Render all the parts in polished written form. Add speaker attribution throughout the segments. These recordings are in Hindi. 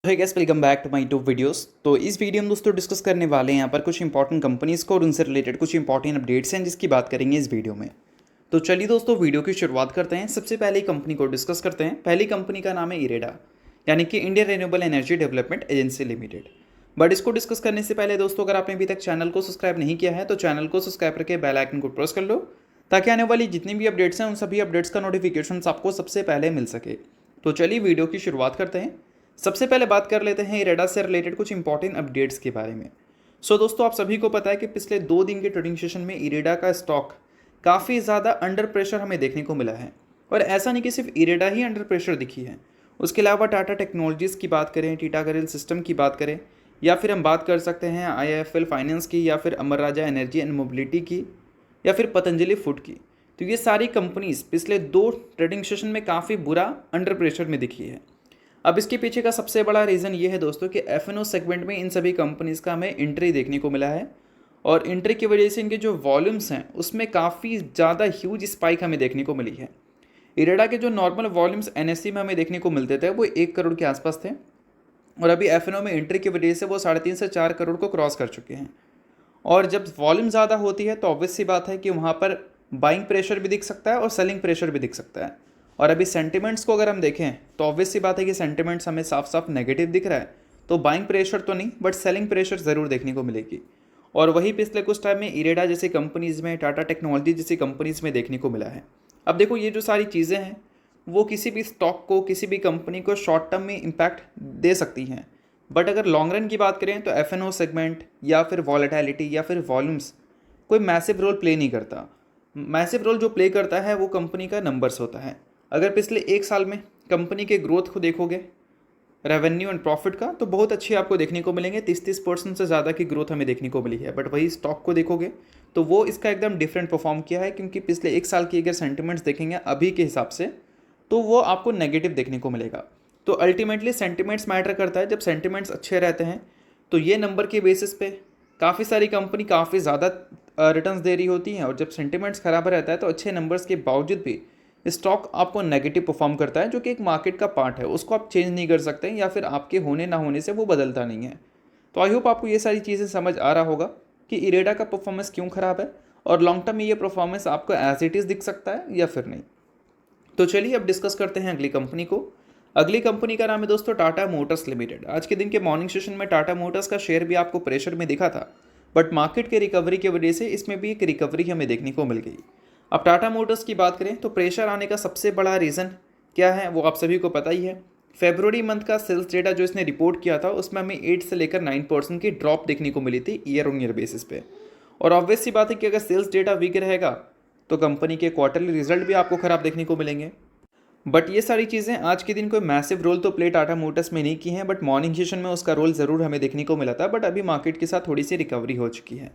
Speaker 1: तो guys welcome back to my YouTube videos. तो इस वीडियो में दोस्तों डिस्कस करने वाले हैं यहाँ पर कुछ इंपॉर्टेंट कंपनीज़ को और उनसे रिलेटेड कुछ इंपॉर्टेंट अपडेट्स हैं जिसकी बात करेंगे इस वीडियो में। तो चलिए दोस्तों वीडियो की शुरुआत करते हैं। सबसे पहले कंपनी को डिस्कस करते हैं। पहली कंपनी का नाम है इरेडा, यानी कि Indian renewable energy development agency limited. But इसको डिस्कस करने से पहले दोस्तों अगर आपने अभी तक चैनल को सब्सक्राइब नहीं किया है तो चैनल को सब्सक्राइब करके बेल आइकन को प्रेस कर लो, ताकि आने वाली जितनी भी अपडेट्स हैं उन सभी अपडेट्स का नोटिफिकेशन आपको सबसे पहले मिल सके। तो चलिए वीडियो की शुरुआत करते हैं। सबसे पहले बात कर लेते हैं इरेडा से रिलेटेड कुछ इंपॉर्टेंट अपडेट्स के बारे में। दोस्तों आप सभी को पता है कि पिछले 2 दिन के ट्रेडिंग सेशन में इरेडा का स्टॉक काफ़ी ज़्यादा अंडर प्रेशर हमें देखने को मिला है। और ऐसा नहीं कि सिर्फ इरेडा ही अंडर प्रेशर दिखी है, उसके अलावा टाटा टेक्नोलॉजीज़ की बात करें, टीटागरिल सिस्टम की बात करें, या फिर हम बात कर सकते हैं IIFL फाइनेंस की, या फिर अमर राजा एनर्जी एंड मोबिलिटी की, या फिर पतंजलि फूड की। तो ये सारी कंपनीज पिछले 2 ट्रेडिंग सेशन में काफ़ी बुरा अंडर प्रेशर में दिखी है। अब इसके पीछे का सबसे बड़ा रीज़न ये है दोस्तों कि F&O सेगमेंट में इन सभी कंपनीज़ का हमें एंट्री देखने को मिला है, और एंट्री की वजह से इनके जो वॉल्यूम्स हैं उसमें काफ़ी ज़्यादा ह्यूज स्पाइक हमें देखने को मिली है। इरेडा के जो नॉर्मल वॉल्यूम्स NSE में हमें देखने को मिलते थे वो 1 करोड़ के आसपास थे, और अभी F&O में एंट्री की वजह से वो 3.5 से 4 करोड़ को क्रॉस कर चुके हैं। और जब वॉल्यूम ज़्यादा होती है तो ऑब्वियस सी बात है कि वहाँ पर बाइंग प्रेशर भी दिख सकता है और सेलिंग प्रेशर भी दिख सकता है। और अभी सेंटिमेंट्स को अगर हम देखें तो ऑब्वियस सी बात है कि सेंटिमेंट्स हमें साफ साफ नेगेटिव दिख रहा है, तो बाइंग प्रेशर तो नहीं बट सेलिंग प्रेशर ज़रूर देखने को मिलेगी। और वही पिछले कुछ टाइम में इरेडा जैसी कंपनीज़ में, टाटा टेक्नोलॉजी जैसी कंपनीज़ में देखने को मिला है। अब देखो ये जो सारी चीज़ें हैं वो किसी भी स्टॉक को, किसी भी कंपनी को शॉर्ट टर्म में इम्पैक्ट दे सकती हैं, बट अगर लॉन्ग रन की बात करें तो F&O सेगमेंट या फिर वॉलेटिलिटी या फिर वॉल्यूम्स कोई मैसिव रोल प्ले नहीं करता। मैसिव रोल जो प्ले करता है वो कंपनी का नंबर्स होता है। अगर पिछले 1 साल में कंपनी के ग्रोथ को देखोगे, रेवेन्यू एंड प्रॉफिट का, तो बहुत अच्छी आपको देखने को मिलेंगे। 30% से ज़्यादा की ग्रोथ हमें देखने को मिली है। बट वही स्टॉक को देखोगे तो वो इसका एकदम डिफरेंट परफॉर्म किया है, क्योंकि पिछले 1 साल की अगर सेंटिमेंट्स देखेंगे अभी के हिसाब से तो वो आपको नेगेटिव देखने को मिलेगा। तो अल्टीमेटली सेंटिमेंट्स मैटर करता है। जब सेंटिमेंट्स अच्छे रहते हैं तो ये नंबर के बेसिस पे काफ़ी सारी कंपनी काफ़ी ज़्यादा रिटर्न्स दे रही होती हैं, और जब सेंटिमेंट्स खराब रहता है तो अच्छे नंबर्स के बावजूद भी स्टॉक आपको नेगेटिव परफॉर्म करता है, जो कि एक मार्केट का पार्ट है, उसको आप चेंज नहीं कर सकते, या फिर आपके होने ना होने से वो बदलता नहीं है। तो आई होप आपको ये सारी चीज़ें समझ आ रहा होगा कि इरेडा का परफॉर्मेंस क्यों ख़राब है, और लॉन्ग टर्म में ये परफॉर्मेंस आपको एज इट इज़ दिख सकता है या फिर नहीं। तो चलिए अब डिस्कस करते हैं अगली कंपनी को। अगली कंपनी का नाम है दोस्तों टाटा मोटर्स लिमिटेड। आज के दिन के मॉर्निंग सेशन में टाटा मोटर्स का शेयर भी आपको प्रेशर में दिखा था, बट मार्केट के रिकवरी की वजह से इसमें भी एक रिकवरी हमें देखने को मिल गई। अब टाटा मोटर्स की बात करें तो प्रेशर आने का सबसे बड़ा रीज़न क्या है वो आप सभी को पता ही है। फेब्रुवरी मंथ का सेल्स डेटा जो इसने रिपोर्ट किया था उसमें हमें 8 से लेकर 9% की ड्रॉप देखने को मिली थी ईयर ऑन ईयर बेसिस पे। और ऑब्वियस सी बात है कि अगर सेल्स डेटा वीक रहेगा तो कंपनी के क्वार्टरली रिजल्ट भी आपको ख़राब देखने को मिलेंगे। बट ये सारी चीज़ें आज के दिन कोई मैसिव रोल तो प्ले टाटा मोटर्स में नहीं की हैं, बट मॉर्निंग सेशन में उसका रोल ज़रूर हमें देखने को मिला था। बट अभी मार्केट के साथ थोड़ी सी रिकवरी हो चुकी है।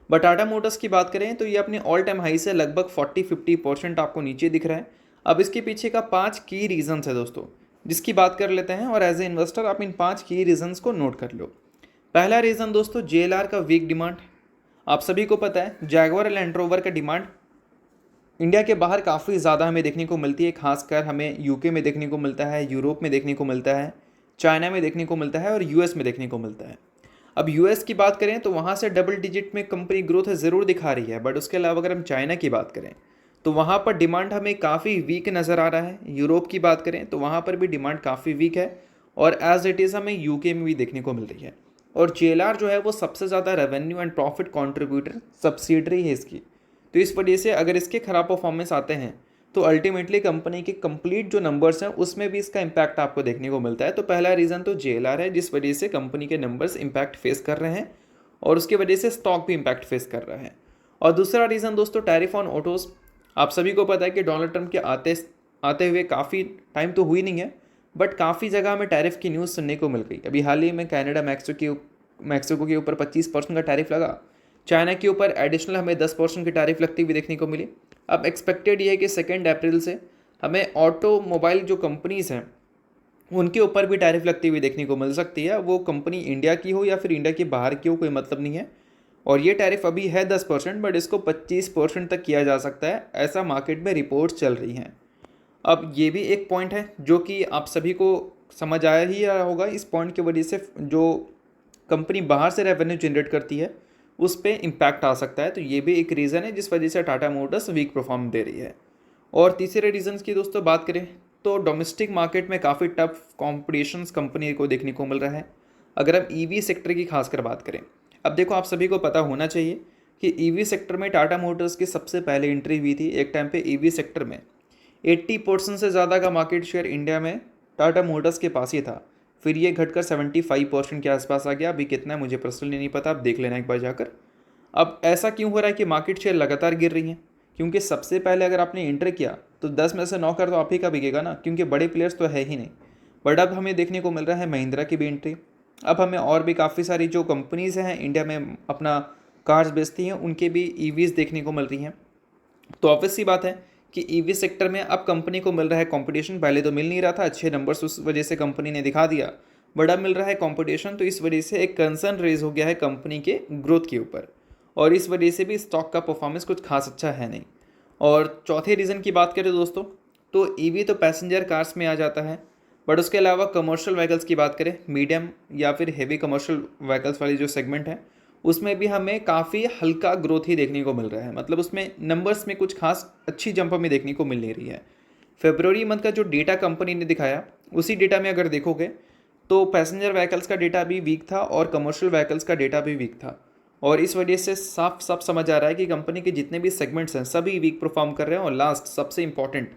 Speaker 1: बट टाटा मोटर्स की बात करें तो ये अपने ऑल टाइम हाई से लगभग 40-50% आपको नीचे दिख रहा है। अब इसके पीछे का 5 की रीजन्स है दोस्तों, जिसकी बात कर लेते हैं, और एज ए इन्वेस्टर आप इन 5 की रीजन्स को नोट कर लो। पहला रीज़न दोस्तों JLR का वीक डिमांड। आप सभी को पता है जैगुआर लैंड रोवर का डिमांड इंडिया के बाहर काफ़ी ज़्यादा हमें देखने को मिलती है। खासकर हमें UK में देखने को मिलता है, यूरोप में देखने को मिलता है, चाइना में देखने को मिलता है, और US में देखने को मिलता है। अब US की बात करें तो वहाँ से डबल डिजिट में कंपनी ग्रोथ ज़रूर दिखा रही है, बट उसके अलावा अगर हम चाइना की बात करें तो वहाँ पर डिमांड हमें काफ़ी वीक नज़र आ रहा है। यूरोप की बात करें तो वहाँ पर भी डिमांड काफ़ी वीक है, और एज इट इज़ हमें UK में भी देखने को मिल रही है। और JLR जो है वो सबसे ज़्यादा revenue and profit contributor subsidiary है इसकी। तो इस वजह से अगर इसके ख़राब परफॉर्मेंस आते हैं तो अल्टीमेटली कंपनी के कंप्लीट जो नंबर्स हैं उसमें भी इसका इम्पैक्ट आपको देखने को मिलता है। तो पहला रीज़न तो JLR है, जिस वजह से कंपनी के नंबर्स इम्पैक्ट फेस कर रहे हैं, और उसकी वजह से स्टॉक भी इम्पैक्ट फेस कर रहा है। और दूसरा रीज़न दोस्तों टैरिफ ऑन ऑटोज़। आप सभी को पता है कि डोनाल्ड ट्रंप के आते हुए काफ़ी टाइम तो हुई नहीं है, बट काफ़ी जगह हमें टैरिफ की न्यूज़ सुनने को मिल गई। अभी हाल ही में कनाडा मैक्सिको के ऊपर 25% का टैरिफ लगा। चाइना के ऊपर एडिशनल हमें 10% की टैरिफ लगती हुई देखने को मिली। अब एक्सपेक्टेड ये है कि 2 अप्रैल से हमें ऑटोमोबाइल जो कंपनीज़ हैं उनके ऊपर भी टैरिफ लगती हुई देखने को मिल सकती है। वो कंपनी इंडिया की हो या फिर इंडिया के बाहर की हो, कोई मतलब नहीं है। और ये टैरिफ अभी है 10%, बट इसको 25% तक किया जा सकता है, ऐसा मार्केट में रिपोर्ट्स चल रही हैं। अब ये भी एक पॉइंट है जो कि आप सभी को समझ आया ही रहा होगा, इस पॉइंट की वजह से जो कंपनी बाहर से रेवेन्यू जनरेट करती है उस पर इम्पैक्ट आ सकता है। तो ये भी एक रीज़न है जिस वजह से टाटा मोटर्स वीक परफॉर्म दे रही है। और तीसरे रीजंस की दोस्तों बात करें तो डोमेस्टिक मार्केट में काफ़ी टफ कॉम्पिटिशन कंपनी को देखने को मिल रहा है। अगर हम ईवी सेक्टर की खासकर बात करें, अब देखो आप सभी को पता होना चाहिए कि ईवी सेक्टर में टाटा मोटर्स की सबसे पहले एंट्री हुई थी। एक टाइम पे ईवी सेक्टर में 80% से ज़्यादा का मार्केट शेयर इंडिया में टाटा मोटर्स के पास ही था। फिर ये घटकर 75% के आसपास आ गया। अभी कितना है मुझे पर्सनली नहीं पता, आप देख लेना एक बार जाकर। अब ऐसा क्यों हो रहा है कि मार्केट शेयर लगातार गिर रही है? क्योंकि सबसे पहले अगर आपने एंटर किया तो 10 में से 9 कर तो आप ही का बिकेगा ना, क्योंकि बड़े प्लेयर्स तो है ही नहीं। बट अब हमें देखने को मिल रहा है महिंद्रा की भी एंट्री। अब हमें और भी काफ़ी सारी जो कंपनीज़ हैं इंडिया में अपना कार्स बेचती हैं उनके भी ईवीज़ देखने को मिल रही हैं। तो ऑब्वियस सी बात है कि ईवी सेक्टर में अब कंपनी को मिल रहा है कंपटीशन। पहले तो मिल नहीं रहा था, अच्छे नंबर्स उस वजह से कंपनी ने दिखा दिया, बड़ा मिल रहा है कंपटीशन। तो इस वजह से एक कंसर्न रेज हो गया है कंपनी के ग्रोथ के ऊपर, और इस वजह से भी स्टॉक का परफॉर्मेंस कुछ खास अच्छा है नहीं। और चौथे रीज़न की बात करें दोस्तों, तो ईवी तो पैसेंजर कार्स में आ जाता है, बट उसके अलावा कमर्शियल व्हीकल्स की बात करें, मीडियम या फिर हेवी कमर्शियल व्हीकल्स वाली जो सेगमेंट है उसमें भी हमें काफ़ी हल्का ग्रोथ ही देखने को मिल रहा है। मतलब उसमें नंबर्स में कुछ खास अच्छी जंप हमें देखने को मिल नहीं रही है। फरवरी मंथ का जो डेटा कंपनी ने दिखाया उसी डेटा में अगर देखोगे तो पैसेंजर व्हीकल्स का डेटा भी वीक था और कमर्शियल व्हीकल्स का डेटा भी वीक था। और इस वजह से साफ साफ समझ आ रहा है कि कंपनी के जितने भी सेगमेंट्स हैं सभी वीक परफॉर्म कर रहे हैं। और लास्ट सबसे इंपॉर्टेंट,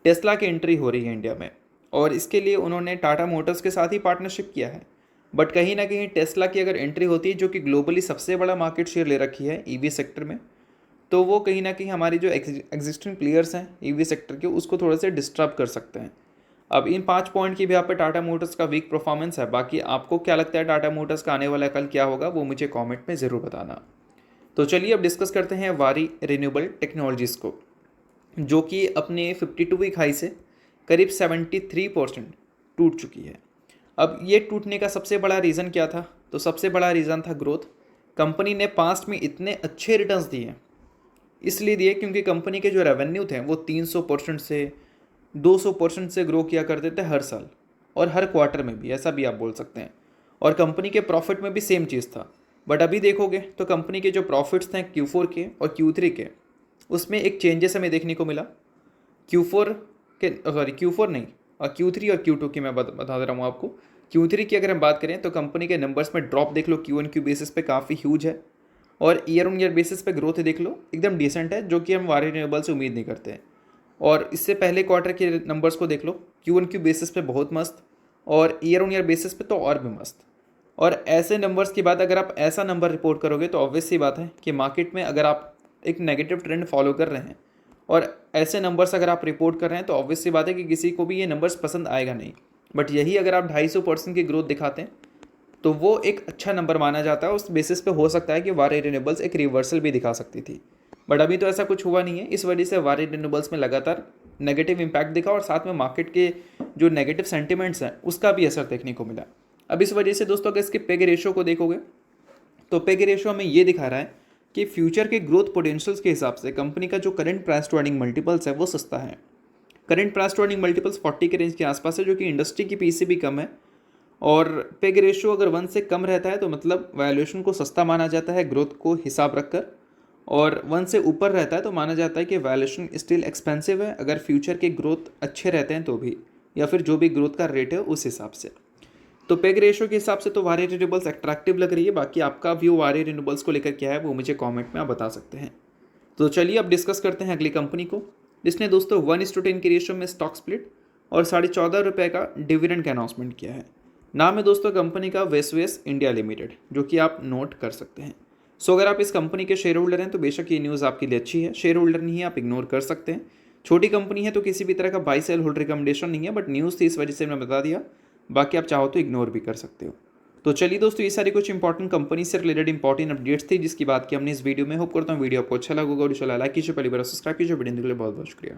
Speaker 1: टेस्ला की एंट्री हो रही है इंडिया में, और इसके लिए उन्होंने टाटा मोटर्स के साथ ही पार्टनरशिप किया है। बट कहीं ना कहीं टेस्ला की अगर एंट्री होती है, जो कि ग्लोबली सबसे बड़ा मार्केट शेयर ले रखी है ईवी सेक्टर में, तो वो कहीं ना कहीं हमारी जो एग्जिस्टिंग प्लेयर्स हैं ईवी सेक्टर के उसको थोड़े से डिस्टर्ब कर सकते हैं। अब इन 5 पॉइंट की भी यहाँ पे टाटा मोटर्स का वीक परफॉर्मेंस है। बाकी आपको क्या लगता है टाटा मोटर्स का आने वाला कल क्या होगा, वो मुझे कमेंट में ज़रूर बताना। तो चलिए अब डिस्कस करते हैं वारी रिन्यूएबल टेक्नोलॉजीज़ को, जो कि अपने 52 वीक हाई से करीब 73% टूट चुकी है। अब ये टूटने का सबसे बड़ा रीज़न क्या था? तो सबसे बड़ा रीज़न था ग्रोथ। कंपनी ने पास्ट में इतने अच्छे रिटर्न्स दिए, इसलिए दिए क्योंकि कंपनी के जो रेवेन्यू थे वो 300% से 200% से ग्रो किया करते थे हर साल, और हर क्वार्टर में भी, ऐसा भी आप बोल सकते हैं। और कंपनी के प्रॉफिट में भी सेम चीज़ था। बट अभी देखोगे तो कंपनी के जो प्रॉफिट्स थे Q4 के और Q3 के, उसमें एक चेंजेस हमें देखने को मिला। Q4 नहीं, और Q3 और Q2 की मैं बता दे रहा हूँ आपको। Q3 की अगर हम बात करें तो कंपनी के नंबर्स में ड्रॉप देख लो, Q1Q बेसिस पे काफ़ी ह्यूज है, और ईयर ऑन ईयर बेसिस पे ग्रोथ देख लो एकदम डिसेंट है, जो कि हम वारी रिन्यूएबल से उम्मीद नहीं करते हैं। और इससे पहले क्वार्टर के नंबर्स को देख लो, Q1Q बेसिस पे बहुत मस्त, और ईयर ऑन ईयर बेसिस पे तो और भी मस्त। और ऐसे नंबर्स के बाद अगर आप ऐसा नंबर रिपोर्ट करोगे तो ऑब्वियस सी बात है कि मार्केट में अगर आप एक नेगेटिव ट्रेंड फॉलो कर रहे हैं और ऐसे नंबर्स अगर आप रिपोर्ट कर रहे हैं तो ऑब्वियस सी बात है कि किसी को भी ये नंबर्स पसंद आएगा नहीं। बट यही अगर आप 250% की ग्रोथ दिखाते हैं तो वो एक अच्छा नंबर माना जाता है। उस बेसिस पे हो सकता है कि वारी रिन्यूएबल्स एक रिवर्सल भी दिखा सकती थी, बट अभी तो ऐसा कुछ हुआ नहीं है। इस वजह से वारी रिन्यूएबल्स में लगातार नेगेटिव इम्पैक्ट दिखा, और साथ में मार्केट के जो नेगेटिव सेंटिमेंट्स हैं उसका भी असर देखने को मिला। अब इस वजह से दोस्तों अगर इसके पेग रेशो को देखोगे तो पेग रेशो हमें ये दिखा रहा है कि फ्यूचर के ग्रोथ पोटेंशियल्स के हिसाब से कंपनी का जो current price to earning multiples है वो सस्ता है। Current price to earning multiples 40 के रेंज के आसपास है, जो कि इंडस्ट्री की पी से भी कम है। और पेग रेशियो अगर 1 से कम रहता है तो मतलब वैल्यूएशन को सस्ता माना जाता है ग्रोथ को हिसाब रखकर, और 1 से ऊपर रहता है तो माना जाता है कि वैल्यूएशन स्टिल एक्सपेंसिव है अगर फ्यूचर के ग्रोथ अच्छे रहते हैं तो भी, या फिर जो भी ग्रोथ का रेट है उस हिसाब से। तो पेग रेशियो के हिसाब से तो वारी रिन्यूएबल्स अट्रैक्टिव लग रही है। बाकी आपका व्यू वारी रिन्यूएबल्स को लेकर क्या है वो मुझे कमेंट में आप बता सकते हैं। तो चलिए अब डिस्कस करते हैं अगली कंपनी को, जिसने दोस्तों 1:10 की रेशियो में स्टॉक स्प्लिट और 14.5 का डिविडेंड का अनाउंसमेंट किया है। नाम है दोस्तों कंपनी का वेस्वेस इंडिया लिमिटेड, जो कि आप नोट कर सकते हैं। सो अगर आप इस कंपनी के शेयर होल्डर हैं तो बेशक ये न्यूज़ आपके लिए अच्छी है। शेयर होल्डर नहीं है आप इग्नोर कर सकते हैं। छोटी कंपनी है तो किसी भी तरह का बाई सेल होल्ड रिकमेंडेशन नहीं है, बट न्यूज़ थी इस वजह से मैंने बता दिया। बाकी आप चाहो तो इग्नोर भी कर सकते हो। तो चलिए दोस्तों, ये सारी कुछ इंपॉर्टेंट कंपनी से रिलेटेड इंपॉर्टेंट अपडेट्स थी जिसकी बात की हमने इस वीडियो में। होप करता हूँ वीडियो आपको अच्छा लगा होगा। लाइक कीजिए, पहली बार सब्सक्राइब कीजिए। वीडियो के लिए बहुत बहुत शुक्रिया।